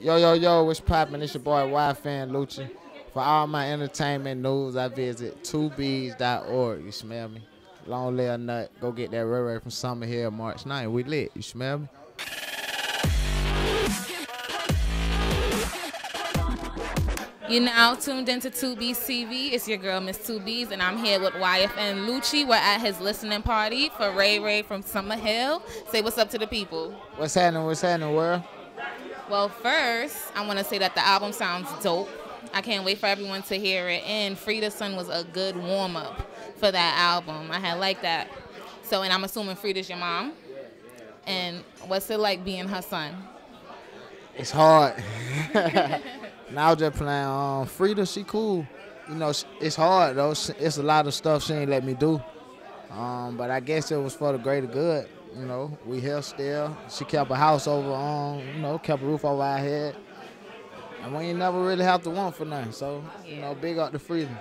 Yo, yo, yo, what's poppin'? It's your boy YFN Lucci. For all my entertainment news, I visit 2bs.org. You smell me? Long live nut. Go get that Ray from Summerhill March 9th. We lit. You smell me? You're now tuned into 2B's TV. It's your girl, Miss 2B's, and I'm here with YFN Lucci. We're at his listening party for Ray from Summerhill. Say what's up to the people. What's happening? What's happening, world? Well, first, I want to say that the album sounds dope. I can't wait for everyone to hear it. And Frida's Son was a good warm-up for that album. I had liked that. So, and I'm assuming Frida's your mom. And what's it like being her son? It's hard. Now I'm just playing Frida, she cool. You know, it's hard, though. It's a lot of stuff she ain't let me do. But I guess it was for the greater good. You know, we here still. She kept a house over, you know, kept a roof over our head. And we ain't never really have to want for nothing. So, you know, big up to freedom.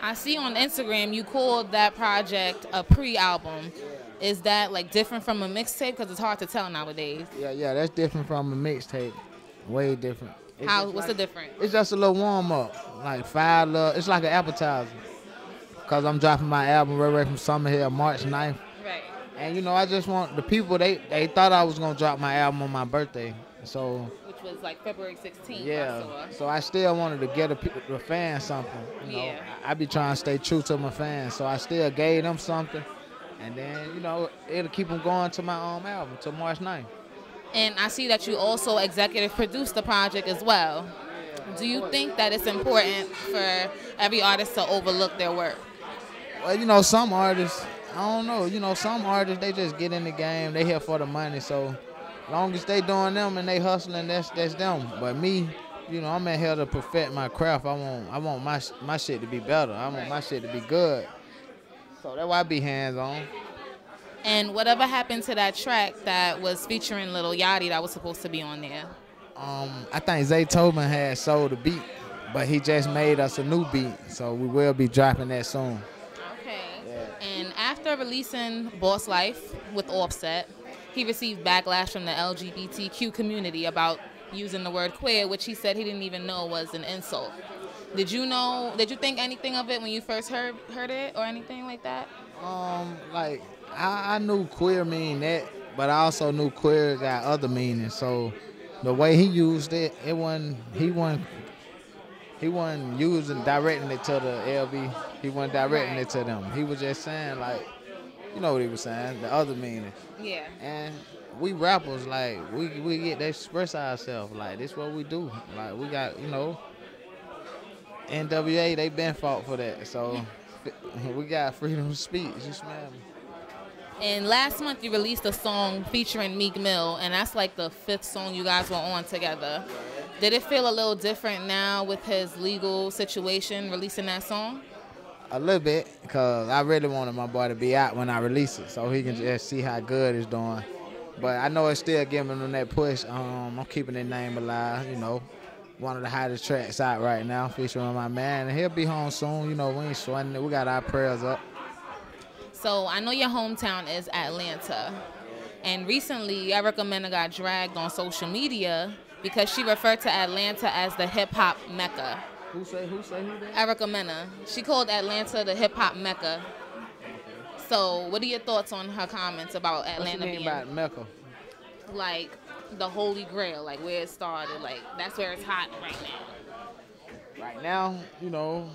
I see on Instagram you called that project a pre-album. Is that like different from a mixtape? Because it's hard to tell nowadays. Yeah, that's different from a mixtape. Way different. What's the difference? It's just a little warm-up. Like it's like an appetizer. Because I'm dropping my album, Ray From Summerhill, March 9th. Right. And, you know, I just want the people, they thought I was going to drop my album on my birthday. So, which was like February 16th. yeah. So I still wanted to get the fans something. You know, yeah. I be trying to stay true to my fans. So I still gave them something. And then, you know, it'll keep them going to my album, till March 9th. And I see that you also executive produced the project as well. Do you think that it's important for every artist to overlook their work? Well, you know, some artists, I don't know. You know, some artists, they just get in the game. They here for the money. So long as they doing them and they hustling, that's them. But me, you know, I'm in here to perfect my craft. I want my shit to be better. I want my shit to be good. So that's why I be hands-on. And whatever happened to that track that was featuring Lil Yachty that was supposed to be on there? I think Zay Tobin had sold the beat, but he just made us a new beat. So we will be dropping that soon. Okay. Yeah. And after releasing Boss Life with Offset, he received backlash from the LGBTQ community about using the word queer, which he said he didn't even know was an insult. Did you think anything of it when you first heard it or anything like that? Like I knew queer mean that, but I also knew queer got other meanings. So the way he used it, he wasn't using directing it to the LB. He wasn't directing it to them. He was just saying, like, you know what he was saying, the other meaning. Yeah. And we rappers, like, we get to express ourselves. Like, this what we do. Like, we got, you know, NWA, they been fought for that. So we got freedom of speech. You smell me? And last month you released a song featuring Meek Mill, and that's like the 5th song you guys were on together. Did it feel a little different now with his legal situation releasing that song? A little bit, because I really wanted my boy to be out when I release it so he can just see how good it's doing. But I know it's still giving him that push. I'm keeping his name alive, you know. One of the hottest tracks out right now featuring my man. And he'll be home soon. You know, we ain't sweating it. We got our prayers up. So I know your hometown is Atlanta. And recently, Erica Mena got dragged on social media because she referred to Atlanta as the hip-hop Mecca. Who say who that? Erica Mena. She called Atlanta the hip-hop Mecca. So what are your thoughts on her comments about Atlanta being about Mecca? Like the Holy Grail, like where it started, like that's where it's hot right now. Right now, you know,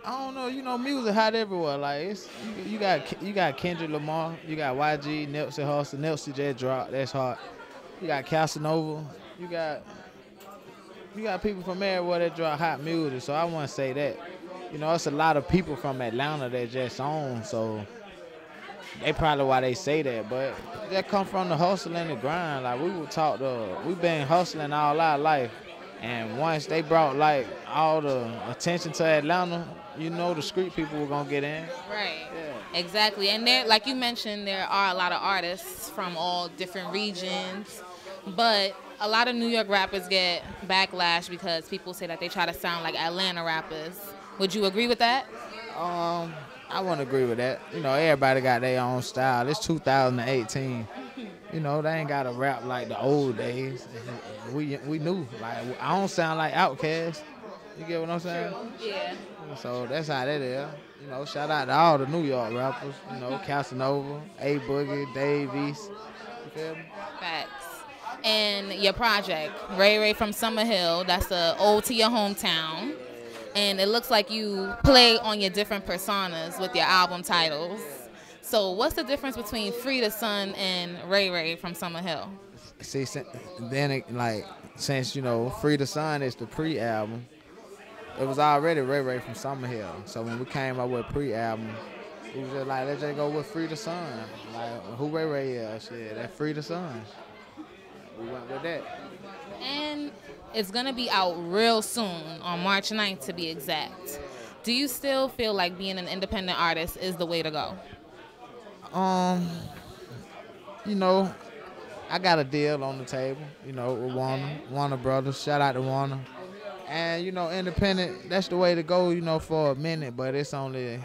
I don't know, you know, music hot everywhere. Like you got Kendrick Lamar, you got YG, Nipsey Hussle. Nipsey just dropped, that's hot. You got Casanova, you got people from everywhere that drop hot music. So I want to say that, you know, it's a lot of people from Atlanta that just on. So they probably why they say that, but that come from the hustle and the grind. Like we've been hustling all our life, and once they brought like all the attention to Atlanta, you know, the street people were gonna get in. Right. Yeah. Exactly. And there, like you mentioned, there are a lot of artists from all different regions, but a lot of New York rappers get backlash because people say that they try to sound like Atlanta rappers. Would you agree with that? I wouldn't agree with that. You know, everybody got their own style. It's 2018. You you know, they ain't got to rap like the old days. We knew. Like, I don't sound like Outkast. You get what I'm saying? True. Yeah. So that's how that is. You know, shout out to all the New York rappers. You know, Casanova, A Boogie, Dave East. You feel me? Facts. And your project, Ray From Summerhill, that's the ode to your hometown. And it looks like you play on your different personas with your album titles. So what's the difference between Free the Sun and Ray From Summerhill? See, then since, you know, Free the Sun is the pre-album, it was already Ray From Summerhill. So when we came up with pre-album, we was just like, let's just go with Free the Sun. Like, who Ray is? Shit, that Free the Sun. We went with that. And it's going to be out real soon, on March 9th to be exact. Do you still feel like being an independent artist is the way to go? You know, I got a deal on the table, you know, with Warner Brothers. Shout out to Warner. And, you know, independent, that's the way to go, you know, for a minute, but it's only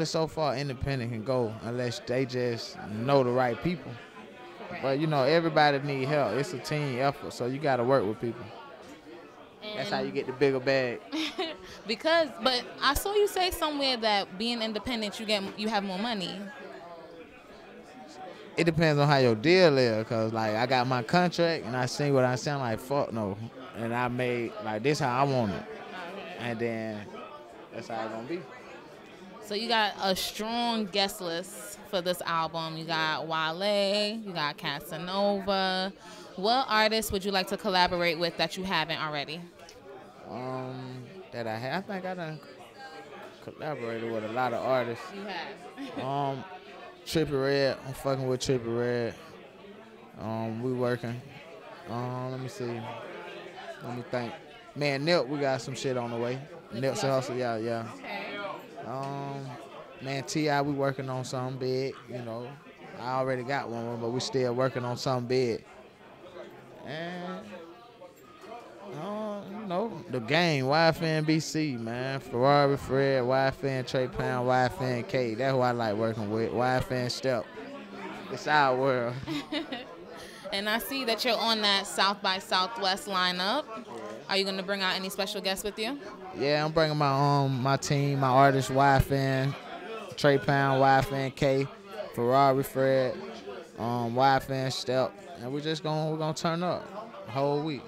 so far independent can go unless they just know the right people. But, you know, everybody need help. It's a team effort, so you got to work with people. And that's how you get the bigger bag. But I saw you say somewhere that being independent, you have more money. It depends on how your deal is, cause like I got my contract and I sing what I sound like. Fuck no, and I made like this how I want it, and then that's how it's gonna be. So you got a strong guest list for this album. You got Wale, you got Casanova. What artists would you like to collaborate with that you haven't already? That I think I done collaborated with a lot of artists. You have. Trippie Redd, I'm fucking with Trippie Redd. We working. Let me see. Let me think. Man, Nip, we got some shit on the way. Nip's a hustle, yeah. Okay. Man, T.I., we working on something big, you know. I already got one, but we still working on something big. And, you know, the game, YFN BC, man. Ferrari Fred, YFN Trey Pound, YFN K. That's who I like working with. YFN Step. It's our world. And I see that you're on that South by Southwest lineup. Are you going to bring out any special guests with you? Yeah, I'm bringing my team, my artists, YFN, Trey Pound, YFN K, Ferrari Fred, YFN Step. And we're gonna turn up the whole week.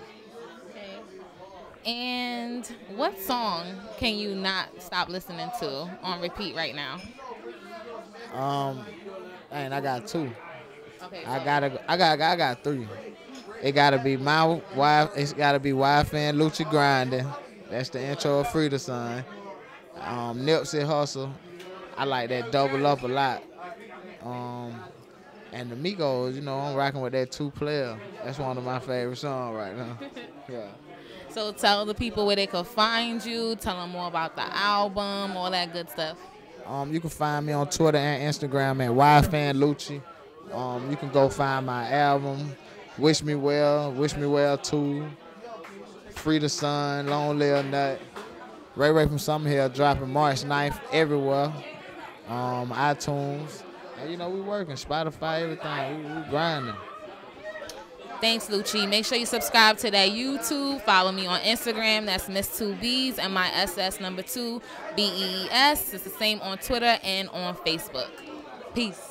And what song can you not stop listening to on repeat right now? And I got two. Okay. I got three. It gotta be It's gotta be YFN Lucci Grinding. That's the intro of Free the Sun. Nipsey Hustle. I like that Double Up a lot. And the Migos, you know, I'm rocking with that 2 Player. That's one of my favorite songs right now. Yeah. So tell the people where they can find you, tell them more about the album, all that good stuff. You can find me on Twitter and Instagram at YFN Lucci. You can go find my album, Wish Me Well 2, Free the Sun, Long Live Nut, Ray From Summerhill dropping March 9th everywhere, iTunes. And, you know, we working, Spotify, everything. We grinding. Thanks, Lucci. Make sure you subscribe to that YouTube. Follow me on Instagram. That's Miss2Bs and my SS number 2 BEES. It's the same on Twitter and on Facebook. Peace.